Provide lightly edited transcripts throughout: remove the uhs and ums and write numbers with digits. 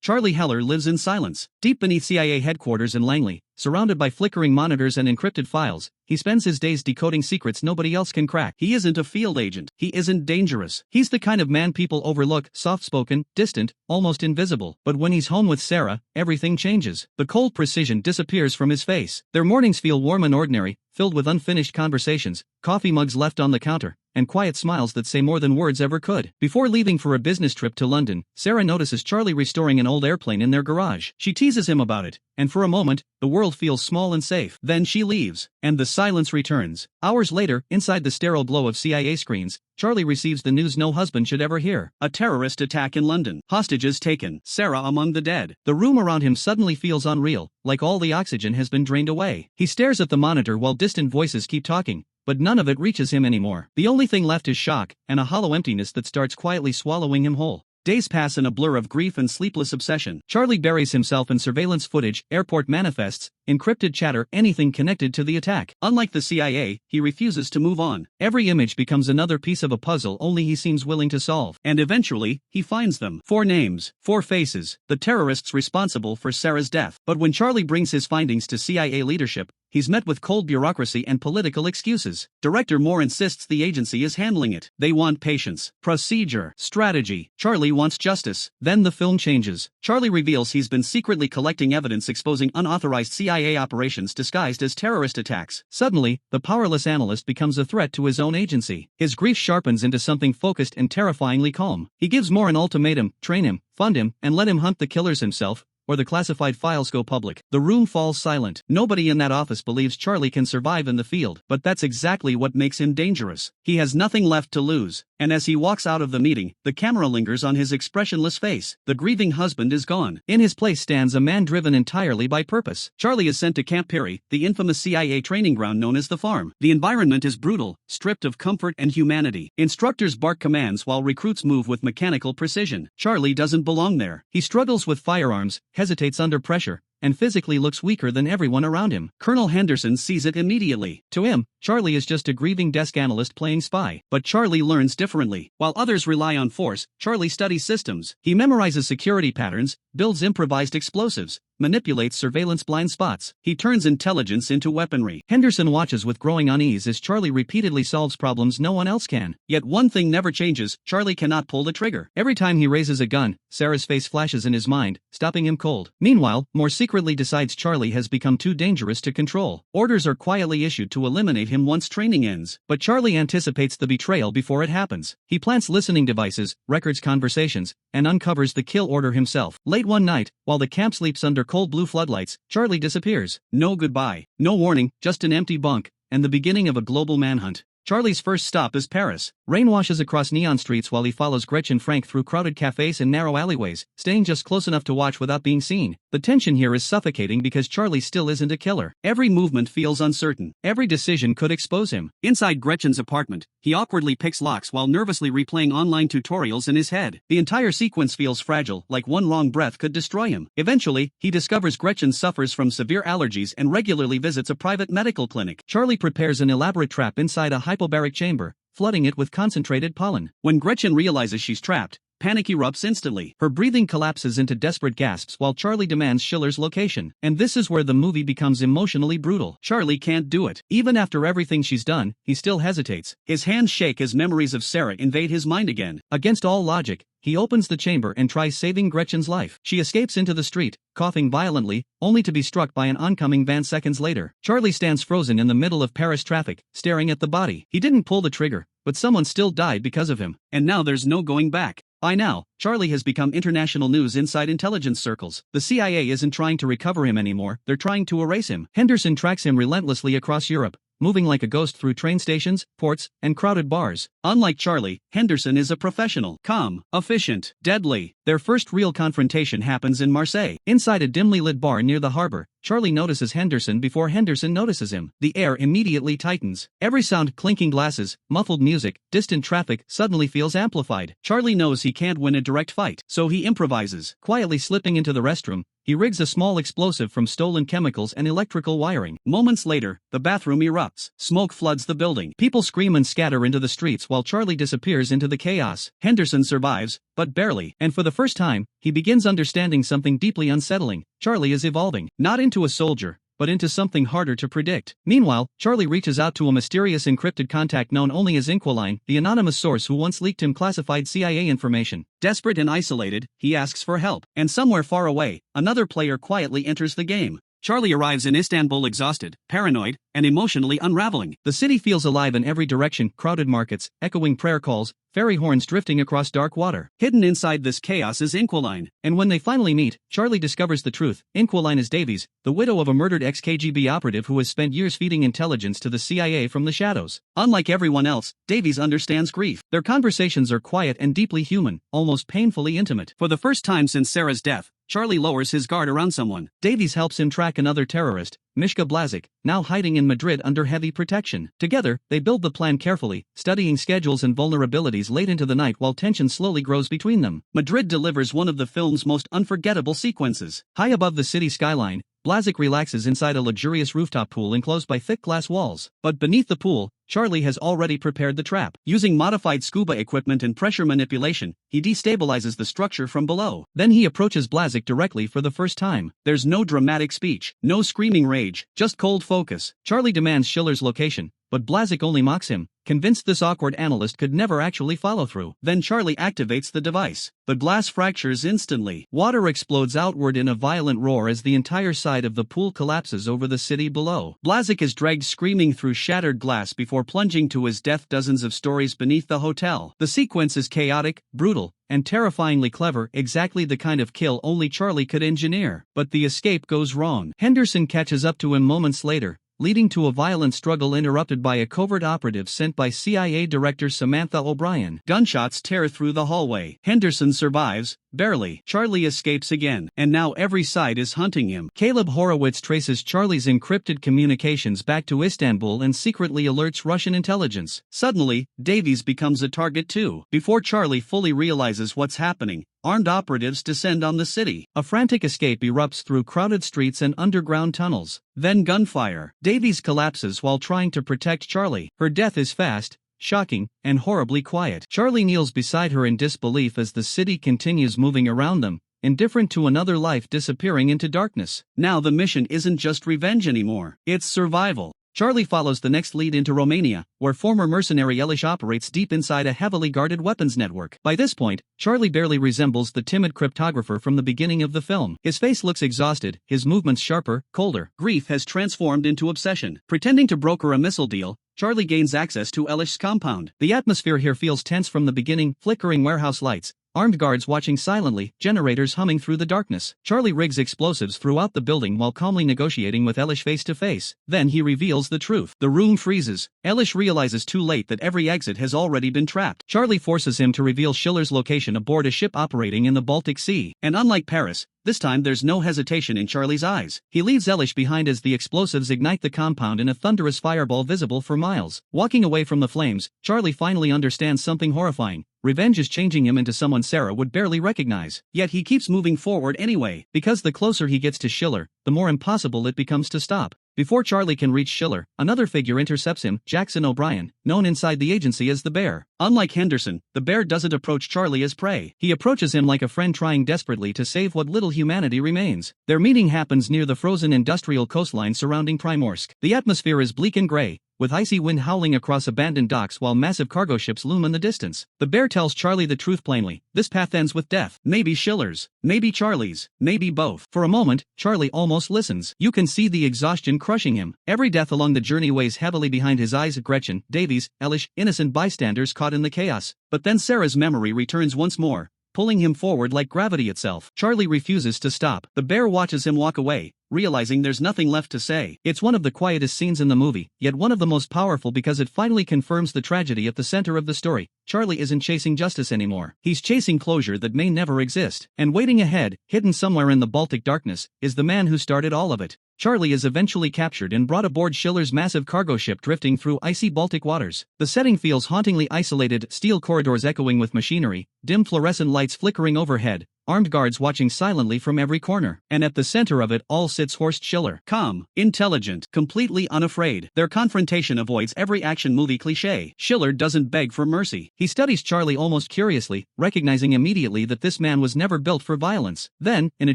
Charlie Heller lives in silence. Deep beneath CIA headquarters in Langley, surrounded by flickering monitors and encrypted files, he spends his days decoding secrets nobody else can crack. He isn't a field agent. He isn't dangerous. He's the kind of man people overlook, soft-spoken, distant, almost invisible. But when he's home with Sarah, everything changes. The cold precision disappears from his face. Their mornings feel warm and ordinary, filled with unfinished conversations, coffee mugs left on the counter, and quiet smiles that say more than words ever could. Before leaving for a business trip to London, Sarah notices Charlie restoring an old airplane in their garage. She teases him about it, and for a moment, the world feels small and safe. Then she leaves, and the silence returns. Hours later, inside the sterile glow of CIA screens, Charlie receives the news no husband should ever hear. A terrorist attack in London. Hostages taken. Sarah among the dead. The room around him suddenly feels unreal, like all the oxygen has been drained away. He stares at the monitor while distant voices keep talking, but none of it reaches him anymore. The only thing left is shock, and a hollow emptiness that starts quietly swallowing him whole. Days pass in a blur of grief and sleepless obsession. Charlie buries himself in surveillance footage, airport manifests, encrypted chatter, anything connected to the attack. Unlike the CIA, he refuses to move on. Every image becomes another piece of a puzzle only he seems willing to solve. And eventually, he finds them. 4 names, 4 faces, the terrorists responsible for Sarah's death. But when Charlie brings his findings to CIA leadership, he's met with cold bureaucracy and political excuses. Director Moore insists the agency is handling it. They want patience, procedure, strategy. Charlie wants justice. Then the film changes. Charlie reveals he's been secretly collecting evidence exposing unauthorized CIA operations disguised as terrorist attacks. Suddenly, the powerless analyst becomes a threat to his own agency. His grief sharpens into something focused and terrifyingly calm. He gives Moore an ultimatum: train him, fund him, and let him hunt the killers himself, or the classified files go public. The room falls silent. Nobody in that office believes Charlie can survive in the field. But that's exactly what makes him dangerous. He has nothing left to lose. And as he walks out of the meeting, the camera lingers on his expressionless face. The grieving husband is gone. In his place stands a man driven entirely by purpose. Charlie is sent to Camp Peary, the infamous CIA training ground known as the Farm. The environment is brutal, stripped of comfort and humanity. Instructors bark commands while recruits move with mechanical precision. Charlie doesn't belong there. He struggles with firearms, hesitates under pressure, and physically looks weaker than everyone around him. Colonel Henderson sees it immediately. To him, Charlie is just a grieving desk analyst playing spy. But Charlie learns differently. While others rely on force, Charlie studies systems. He memorizes security patterns, builds improvised explosives, manipulates surveillance blind spots. He turns intelligence into weaponry. Henderson watches with growing unease as Charlie repeatedly solves problems no one else can. Yet one thing never changes: Charlie cannot pull the trigger. Every time he raises a gun, Sarah's face flashes in his mind, stopping him cold. Meanwhile, Moore secretly decides Charlie has become too dangerous to control. Orders are quietly issued to eliminate him once training ends. But Charlie anticipates the betrayal before it happens. He plants listening devices, records conversations, and uncovers the kill order himself. Late one night, while the camp sleeps under cold blue floodlights, Charlie disappears. No goodbye, no warning, just an empty bunk, and the beginning of a global manhunt. Charlie's first stop is Paris. Rain washes across neon streets while he follows Gretchen Frank through crowded cafes and narrow alleyways, staying just close enough to watch without being seen. The tension here is suffocating because Charlie still isn't a killer. Every movement feels uncertain. Every decision could expose him. Inside Gretchen's apartment, he awkwardly picks locks while nervously replaying online tutorials in his head. The entire sequence feels fragile, like one wrong breath could destroy him. Eventually, he discovers Gretchen suffers from severe allergies and regularly visits a private medical clinic. Charlie prepares an elaborate trap inside a hypobaric chamber, flooding it with concentrated pollen. When Gretchen realizes she's trapped, panic erupts instantly. Her breathing collapses into desperate gasps while Charlie demands Schiller's location. And this is where the movie becomes emotionally brutal. Charlie can't do it. Even after everything she's done, he still hesitates. His hands shake as memories of Sarah invade his mind again. Against all logic, he opens the chamber and tries saving Gretchen's life. She escapes into the street, coughing violently, only to be struck by an oncoming van seconds later. Charlie stands frozen in the middle of Paris traffic, staring at the body. He didn't pull the trigger, but someone still died because of him. And now there's no going back. By now, Charlie has become international news inside intelligence circles. The CIA isn't trying to recover him anymore, they're trying to erase him. Henderson tracks him relentlessly across Europe, moving like a ghost through train stations, ports, and crowded bars. Unlike Charlie, Henderson is a professional, calm, efficient, deadly. Their first real confrontation happens in Marseille. Inside a dimly lit bar near the harbor, Charlie notices Henderson before Henderson notices him. The air immediately tightens. Every sound, clinking glasses, muffled music, distant traffic, suddenly feels amplified. Charlie knows he can't win a direct fight, so he improvises. Quietly slipping into the restroom, he rigs a small explosive from stolen chemicals and electrical wiring. Moments later, the bathroom erupts. Smoke floods the building. People scream and scatter into the streets while Charlie disappears into the chaos. Henderson survives, but barely. And for the first time, he begins understanding something deeply unsettling. Charlie is evolving, not into a soldier, but into something harder to predict. Meanwhile, Charlie reaches out to a mysterious encrypted contact known only as Inquiline, the anonymous source who once leaked him classified CIA information. Desperate and isolated, he asks for help. And somewhere far away, another player quietly enters the game. Charlie arrives in Istanbul exhausted, paranoid, and emotionally unraveling. The city feels alive in every direction, crowded markets, echoing prayer calls, ferry horns drifting across dark water. Hidden inside this chaos is Inquiline, and when they finally meet, Charlie discovers the truth. Inquiline is Davies, the widow of a murdered ex-KGB operative who has spent years feeding intelligence to the CIA from the shadows. Unlike everyone else, Davies understands grief. Their conversations are quiet and deeply human, almost painfully intimate. For the first time since Sarah's death, Charlie lowers his guard around someone. Davies helps him track another terrorist, Mishka Blazik, now hiding in Madrid under heavy protection. Together, they build the plan carefully, studying schedules and vulnerabilities late into the night while tension slowly grows between them. Madrid delivers one of the film's most unforgettable sequences. High above the city skyline, Blazik relaxes inside a luxurious rooftop pool enclosed by thick glass walls. But beneath the pool, Charlie has already prepared the trap. Using modified scuba equipment and pressure manipulation, he destabilizes the structure from below. Then he approaches Blazik directly for the first time. There's no dramatic speech, no screaming rage, just cold focus. Charlie demands Schiller's location, but Blazik only mocks him, convinced this awkward analyst could never actually follow through. Then Charlie activates the device. The glass fractures instantly. Water explodes outward in a violent roar as the entire side of the pool collapses over the city below. Blazik is dragged screaming through shattered glass before plunging to his death dozens of stories beneath the hotel. The sequence is chaotic, brutal, and terrifyingly clever, exactly the kind of kill only Charlie could engineer. But the escape goes wrong. Henderson catches up to him moments later, leading to a violent struggle interrupted by a covert operative sent by CIA Director Samantha O'Brien. Gunshots tear through the hallway. Henderson survives, barely. Charlie escapes again, and now every side is hunting him. Caleb Horowitz traces Charlie's encrypted communications back to Istanbul and secretly alerts Russian intelligence. Suddenly, Davies becomes a target too. Before Charlie fully realizes what's happening, armed operatives descend on the city. A frantic escape erupts through crowded streets and underground tunnels. Then gunfire. Davies collapses while trying to protect Charlie. Her death is fast, shocking, and horribly quiet. Charlie kneels beside her in disbelief as the city continues moving around them, indifferent to another life disappearing into darkness. Now the mission isn't just revenge anymore, it's survival. Charlie follows the next lead into Romania, where former mercenary Elish operates deep inside a heavily guarded weapons network. By this point, Charlie barely resembles the timid cryptographer from the beginning of the film. His face looks exhausted, his movements sharper, colder. Grief has transformed into obsession. Pretending to broker a missile deal, Charlie gains access to Elish's compound. The atmosphere here feels tense from the beginning, flickering warehouse lights, armed guards watching silently, generators humming through the darkness. Charlie rigs explosives throughout the building while calmly negotiating with Elish face to face. Then he reveals the truth. The room freezes. Elish realizes too late that every exit has already been trapped. Charlie forces him to reveal Schiller's location aboard a ship operating in the Baltic Sea. And unlike Paris, this time there's no hesitation in Charlie's eyes. He leaves Elish behind as the explosives ignite the compound in a thunderous fireball visible for miles. Walking away from the flames, Charlie finally understands something horrifying. Revenge is changing him into someone Sarah would barely recognize. Yet he keeps moving forward anyway, because the closer he gets to Schiller, the more impossible it becomes to stop. Before Charlie can reach Schiller, another figure intercepts him, Jackson O'Brien, known inside the agency as the Bear. Unlike Henderson, the Bear doesn't approach Charlie as prey. He approaches him like a friend trying desperately to save what little humanity remains. Their meeting happens near the frozen industrial coastline surrounding Primorsk. The atmosphere is bleak and gray, with icy wind howling across abandoned docks while massive cargo ships loom in the distance. The Bear tells Charlie the truth plainly. This path ends with death. Maybe Schiller's, maybe Charlie's, maybe both. For a moment, Charlie almost listens. You can see the exhaustion crushing him. Every death along the journey weighs heavily behind his eyes. Gretchen, Davies, Elish, innocent bystanders caught in the chaos. But then Sarah's memory returns once more, pulling him forward like gravity itself. Charlie refuses to stop. The Bear watches him walk away, realizing there's nothing left to say. It's one of the quietest scenes in the movie, yet one of the most powerful because it finally confirms the tragedy at the center of the story. Charlie isn't chasing justice anymore. He's chasing closure that may never exist. And waiting ahead, hidden somewhere in the Baltic darkness, is the man who started all of it. Charlie is eventually captured and brought aboard Schiller's massive cargo ship drifting through icy Baltic waters. The setting feels hauntingly isolated, steel corridors echoing with machinery, dim fluorescent lights flickering overhead, armed guards watching silently from every corner. And at the center of it all sits Horst Schiller. Calm, intelligent, completely unafraid. Their confrontation avoids every action movie cliché. Schiller doesn't beg for mercy. He studies Charlie almost curiously, recognizing immediately that this man was never built for violence. Then, in a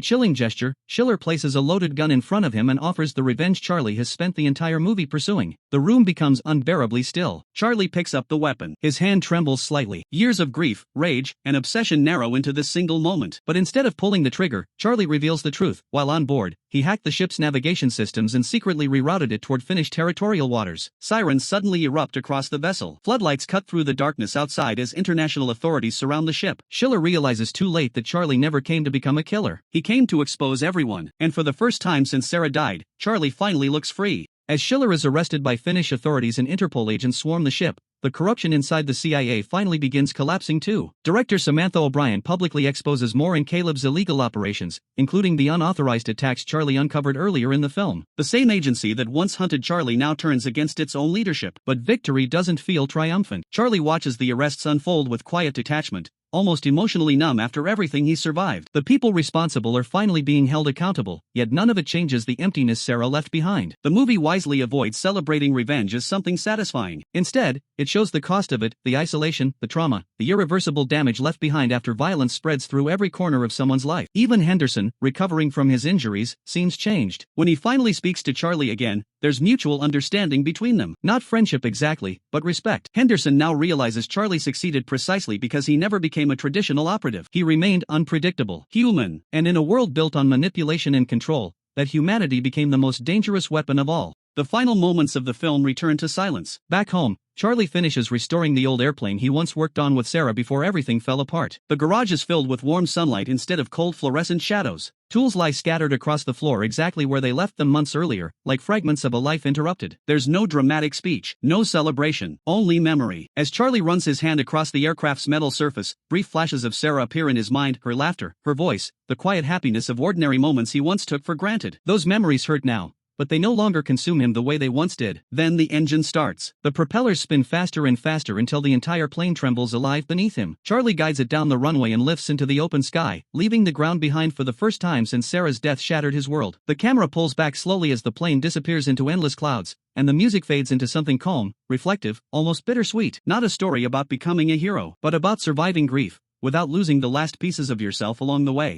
chilling gesture, Schiller places a loaded gun in front of him and offers the revenge Charlie has spent the entire movie pursuing. The room becomes unbearably still. Charlie picks up the weapon. His hand trembles slightly. Years of grief, rage, and obsession narrow into this single moment. But instead of pulling the trigger, Charlie reveals the truth. While on board, he hacked the ship's navigation systems and secretly rerouted it toward Finnish territorial waters. Sirens suddenly erupt across the vessel. Floodlights cut through the darkness outside as international authorities surround the ship. Schiller realizes too late that Charlie never came to become a killer. He came to expose everyone. And for the first time since Sarah died, Charlie finally looks free. As Schiller is arrested by Finnish authorities and Interpol agents swarm the ship, the corruption inside the CIA finally begins collapsing too. Director Samantha O'Brien publicly exposes Moore and Caleb's illegal operations, including the unauthorized attacks Charlie uncovered earlier in the film. The same agency that once hunted Charlie now turns against its own leadership. But victory doesn't feel triumphant. Charlie watches the arrests unfold with quiet detachment, almost emotionally numb after everything he survived. The people responsible are finally being held accountable, yet none of it changes the emptiness Sarah left behind. The movie wisely avoids celebrating revenge as something satisfying. Instead, it shows the cost of it, the isolation, the trauma, the irreversible damage left behind after violence spreads through every corner of someone's life. Even Henderson, recovering from his injuries, seems changed. When he finally speaks to Charlie again, there's mutual understanding between them. Not friendship exactly, but respect. Henderson now realizes Charlie succeeded precisely because he never became a traditional operative. He remained unpredictable, human, and in a world built on manipulation and control, that humanity became the most dangerous weapon of all. The final moments of the film return to silence. Back home, Charlie finishes restoring the old airplane he once worked on with Sarah before everything fell apart. The garage is filled with warm sunlight instead of cold fluorescent shadows. Tools lie scattered across the floor exactly where they left them months earlier, like fragments of a life interrupted. There's no dramatic speech, no celebration, only memory. As Charlie runs his hand across the aircraft's metal surface, brief flashes of Sarah appear in his mind, her laughter, her voice, the quiet happiness of ordinary moments he once took for granted. Those memories hurt now, but they no longer consume him the way they once did. Then the engine starts. The propellers spin faster and faster until the entire plane trembles alive beneath him. Charlie guides it down the runway and lifts into the open sky, leaving the ground behind for the first time since Sarah's death shattered his world. The camera pulls back slowly as the plane disappears into endless clouds, and the music fades into something calm, reflective, almost bittersweet. Not a story about becoming a hero, but about surviving grief, without losing the last pieces of yourself along the way.